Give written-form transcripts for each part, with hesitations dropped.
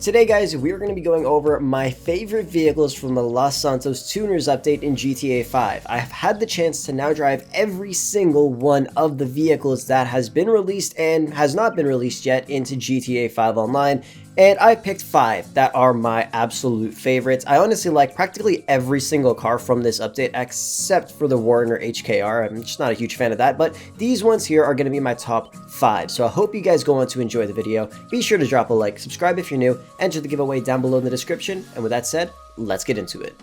Today guys, we are going to be going over my favorite vehicles from the Los Santos Tuners update in GTA 5. I have had the chance to now drive every single one of the vehicles that has been released and has not been released yet into GTA 5 Online, and I picked 5 that are my absolute favorites. I honestly like practically every single car from this update except for the Warner HKR. I'm just not a huge fan of that, but these ones here are going to be my top 5. So I hope you guys go on to enjoy the video. Be sure to drop a like, subscribe if you're new, enter the giveaway down below in the description, and with that said, let's get into it.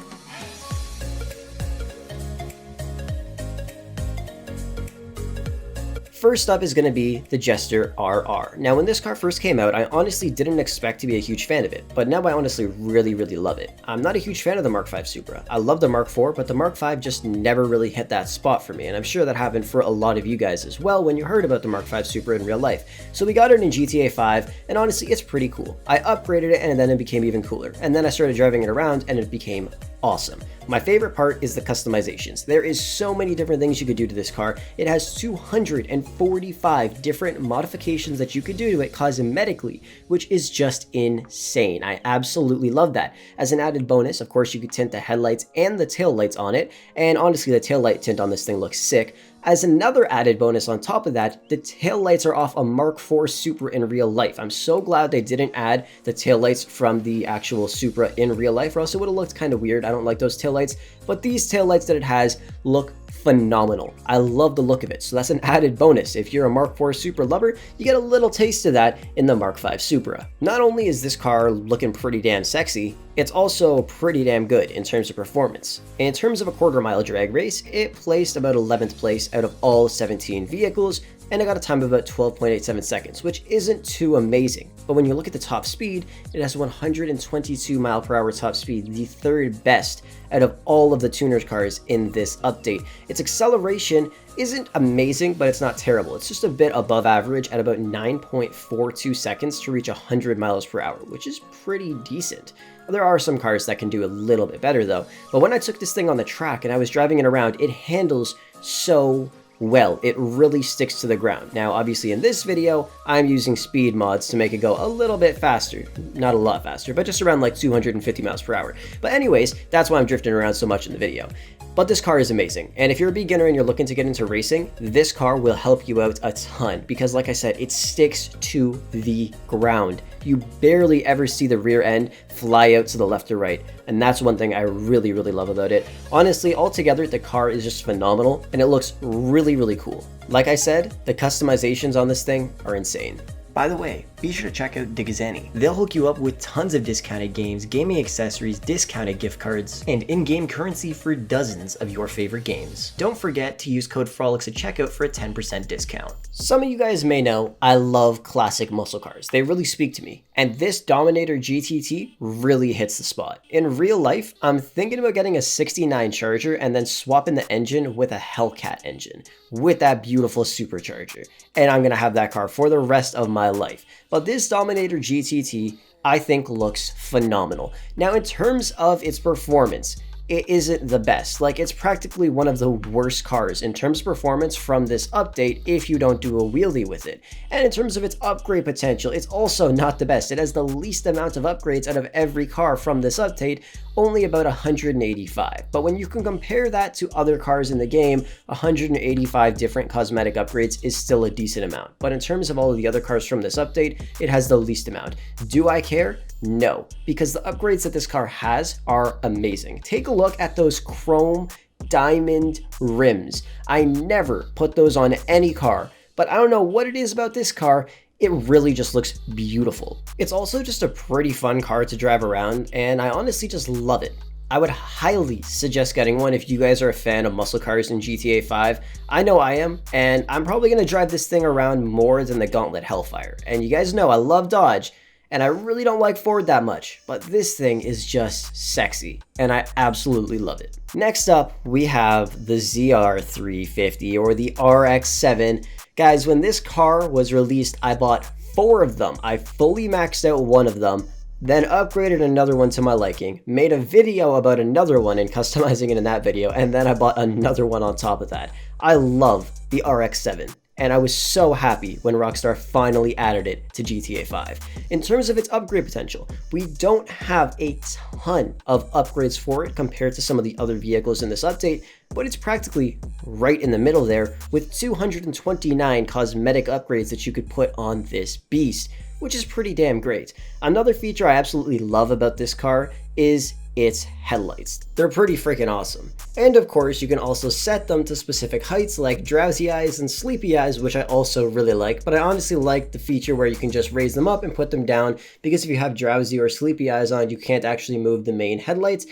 First up is going to be the Jester RR. Now when this car first came out, I honestly didn't expect to be a huge fan of it, but now I honestly really love it. I'm not a huge fan of the Mark V Supra. I love the Mark IV, but the Mark V just never really hit that spot for me, and I'm sure that happened for a lot of you guys as well when you heard about the Mark V Supra in real life. So we got it in GTA 5, and honestly it's pretty cool. I upgraded it and then it became even cooler, and then I started driving it around and it became awesome. My favorite part is the customizations. There is so many different things you could do to this car. It has 245 different modifications that you could do to it cosmetically, which is just insane. I absolutely love that. As an added bonus, of course, you could tint the headlights and the tail lights on it, and honestly the tail light tint on this thing looks sick. As another added bonus on top of that, the taillights are off a Mark IV Supra in real life. I'm so glad they didn't add the taillights from the actual Supra in real life, or else it would have looked kind of weird. I don't like those taillights, but these taillights that it has look phenomenal. I love the look of it, so that's an added bonus. If you're a Mark IV Supra lover, you get a little taste of that in the Mark V Supra. Not only is this car looking pretty damn sexy, it's also pretty damn good in terms of performance. In terms of a quarter-mile drag race, it placed about 11th place out of all 17 vehicles, and it got a time of about 12.87 seconds, which isn't too amazing. But when you look at the top speed, it has 122 mph top speed, the third best out of all of the tuners cars in this update. Its acceleration isn't amazing, but it's not terrible. It's just a bit above average at about 9.42 seconds to reach 100 mph, which is pretty decent. There are some cars that can do a little bit better though, but when I took this thing on the track and I was driving it around, it handles so well. It really sticks to the ground. Now, obviously in this video, I'm using speed mods to make it go a little bit faster. Not a lot faster, but just around like 250 mph. But anyways, that's why I'm drifting around so much in the video. But this car is amazing, and if you're a beginner and you're looking to get into racing, this car will help you out a ton, because like I said, it sticks to the ground. You barely ever see the rear end fly out to the left or right, and that's one thing I really love about it. Honestly, altogether, the car is just phenomenal, and it looks really cool. Like I said, the customizations on this thing are insane. By the way, be sure to check out Digizani. They'll hook you up with tons of discounted games, gaming accessories, discounted gift cards, and in-game currency for dozens of your favorite games. Don't forget to use code Frolics at checkout for a 10% discount. Some of you guys may know I love classic muscle cars. They really speak to me, and this Dominator GTT really hits the spot. In real life, I'm thinking about getting a 69 Charger and then swapping the engine with a Hellcat engine with that beautiful supercharger, and I'm gonna have that car for the rest of my life. But this Dominator GTT, I think, looks phenomenal. Now, in terms of its performance, it isn't the best. Like, it's practically one of the worst cars in terms of performance from this update if you don't do a wheelie with it. And in terms of its upgrade potential, it's also not the best. It has the least amount of upgrades out of every car from this update, only about 185. But when you can compare that to other cars in the game, 185 different cosmetic upgrades is still a decent amount. But in terms of all of the other cars from this update, it has the least amount. Do I care? No, because the upgrades that this car has are amazing. Take a look at those chrome diamond rims. I never put those on any car, but I don't know what it is about this car. It really just looks beautiful. It's also just a pretty fun car to drive around, and I honestly just love it. I would highly suggest getting one if you guys are a fan of muscle cars in GTA 5. I know I am, and I'm probably going to drive this thing around more than the Gauntlet Hellfire. And you guys know I love Dodge, and I really don't like Ford that much, but this thing is just sexy, and I absolutely love it. Next up, we have the ZR350 or the RX-7. Guys, when this car was released, I bought 4 of them. I fully maxed out one of them, then upgraded another one to my liking, made a video about another one and customizing it in that video, and then I bought another one on top of that. I love the RX-7. and I was so happy when Rockstar finally added it to GTA 5. In terms of its upgrade potential, we don't have a ton of upgrades for it compared to some of the other vehicles in this update, but it's practically right in the middle there with 229 cosmetic upgrades that you could put on this beast, which is pretty damn great. Another feature I absolutely love about this car is its headlights. They're pretty freaking awesome. And of course, you can also set them to specific heights like drowsy eyes and sleepy eyes, which I also really like, but I honestly like the feature where you can just raise them up and put them down, because if you have drowsy or sleepy eyes on, you can't actually move the main headlights,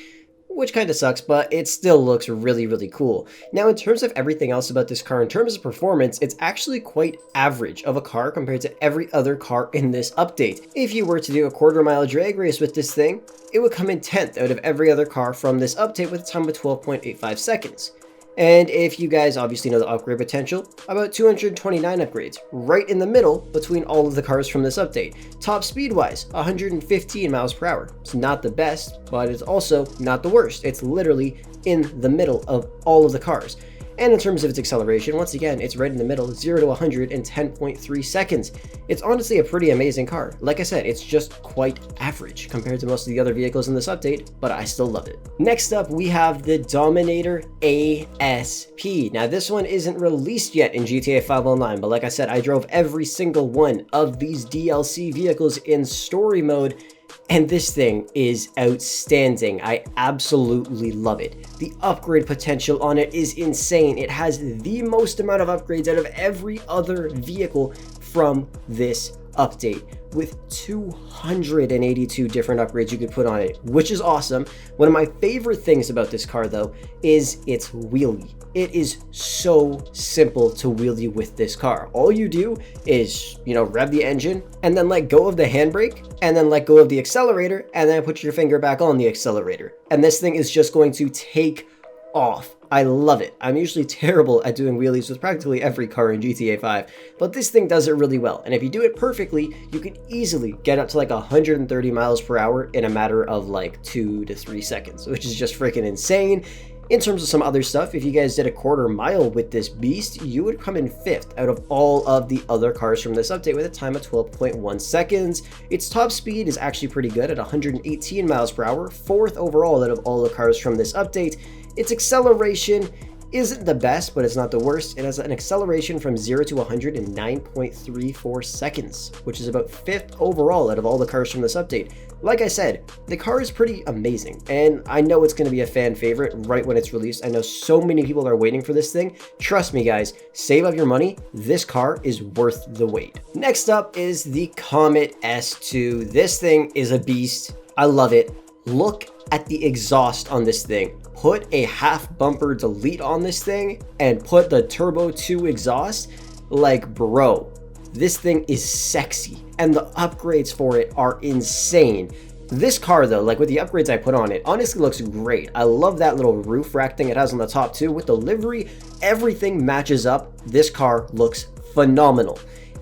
which kind of sucks, but it still looks really, really cool. Now, in terms of everything else about this car, in terms of performance, it's actually quite average of a car compared to every other car in this update. If you were to do a quarter-mile drag race with this thing, it would come in 10th out of every other car from this update with a time of 12.85 seconds. And if you guys obviously know the upgrade potential, about 229 upgrades, right in the middle between all of the cars from this update. Top speed-wise, 115 miles per hour. It's not the best, but it's also not the worst. It's literally in the middle of all of the cars. And in terms of its acceleration, once again, it's right in the middle, 0 to 100 in 10.3 seconds. It's honestly a pretty amazing car. Like I said, it's just quite average compared to most of the other vehicles in this update, but I still love it. Next up, we have the Dominator ASP. Now, this one isn't released yet in GTA 5 Online, but like I said, I drove every single one of these DLC vehicles in story mode, and this thing is outstanding. I absolutely love it. The upgrade potential on it is insane. It has the most amount of upgrades out of every other vehicle from this update, with 282 different upgrades you could put on it, which is awesome. One of my favorite things about this car, though, is its wheelie. It is so simple to wheelie with this car. All you do is, rev the engine and then let go of the handbrake and then let go of the accelerator and then put your finger back on the accelerator. And this thing is just going to take off. I love it. I'm usually terrible at doing wheelies with practically every car in GTA 5, but this thing does it really well. And if you do it perfectly, you can easily get up to like 130 miles per hour in a matter of like 2 to 3 seconds, which is just freaking insane. In terms of some other stuff, if you guys did a quarter mile with this beast, you would come in 5th out of all of the other cars from this update with a time of 12.1 seconds. Its top speed is actually pretty good at 118 miles per hour, 4th overall out of all the cars from this update. Its acceleration isn't the best, but it's not the worst. It has an acceleration from 0 to 100 in 9.34 seconds, which is about 5th overall out of all the cars from this update. Like I said, the car is pretty amazing, and I know it's going to be a fan favorite right when it's released. I know so many people are waiting for this thing. Trust me, guys, save up your money. This car is worth the wait. Next up is the Comet S2. This thing is a beast. I love it. Look at the exhaust on this thing. Put a half bumper delete on this thing and put the Turbo 2 exhaust. Like, bro, this thing is sexy, and the upgrades for it are insane. This car, though, like with the upgrades I put on it, honestly looks great. I love that little roof rack thing it has on the top too. With the livery, everything matches up. This car looks phenomenal.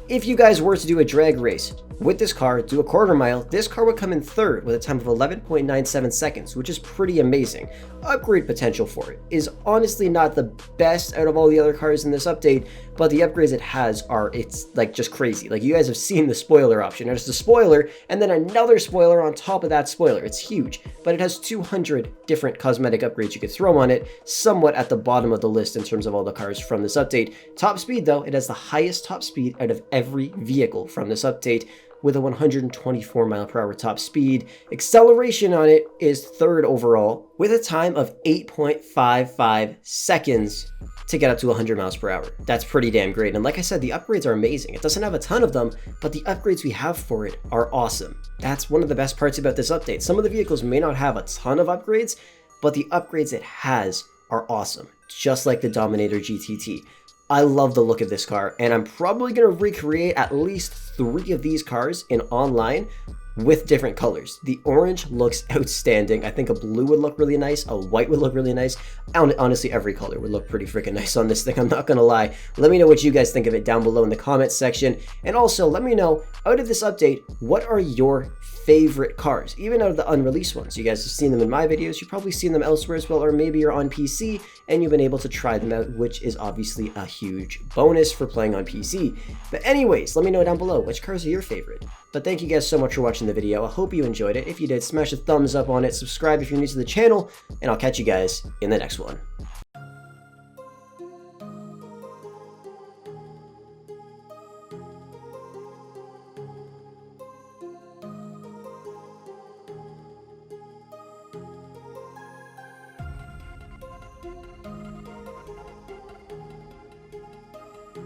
If you guys were to do a drag race with this car, do a quarter mile, this car would come in 3rd with a time of 11.97 seconds, which is pretty amazing. Upgrade potential for it is honestly not the best out of all the other cars in this update, but the upgrades it has it's like just crazy. Like, you guys have seen the spoiler option. There's the spoiler and then another spoiler on top of that spoiler. It's huge, but it has 200 different cosmetic upgrades you could throw on it, somewhat at the bottom of the list in terms of all the cars from this update. Top speed, though, it has the highest top speed out of every vehicle from this update, with a 124 mile per hour top speed. Acceleration on it is 3rd overall with a time of 8.55 seconds to get up to 100 miles per hour. That's pretty damn great. And like I said, the upgrades are amazing. It doesn't have a ton of them, but the upgrades we have for it are awesome. That's one of the best parts about this update. Some of the vehicles may not have a ton of upgrades, but the upgrades it has are awesome, just like the Dominator GTS. I love the look of this car, and I'm probably going to recreate at least 3 of these cars in online with different colors. The orange looks outstanding. I think a blue would look really nice. A white would look really nice. Honestly, every color would look pretty freaking nice on this thing. I'm not gonna lie. Let me know what you guys think of it down below in the comments section. And also, let me know, out of this update, what are your favorite cars, even out of the unreleased ones? You guys have seen them in my videos, you've probably seen them elsewhere as well, or maybe you're on PC and you've been able to try them out, which is obviously a huge bonus for playing on PC. But anyways, let me know down below which cars are your favorite. But thank you guys so much for watching the video. I hope you enjoyed it. If you did, smash a thumbs up on it, subscribe if you're new to the channel, and I'll catch you guys in the next one.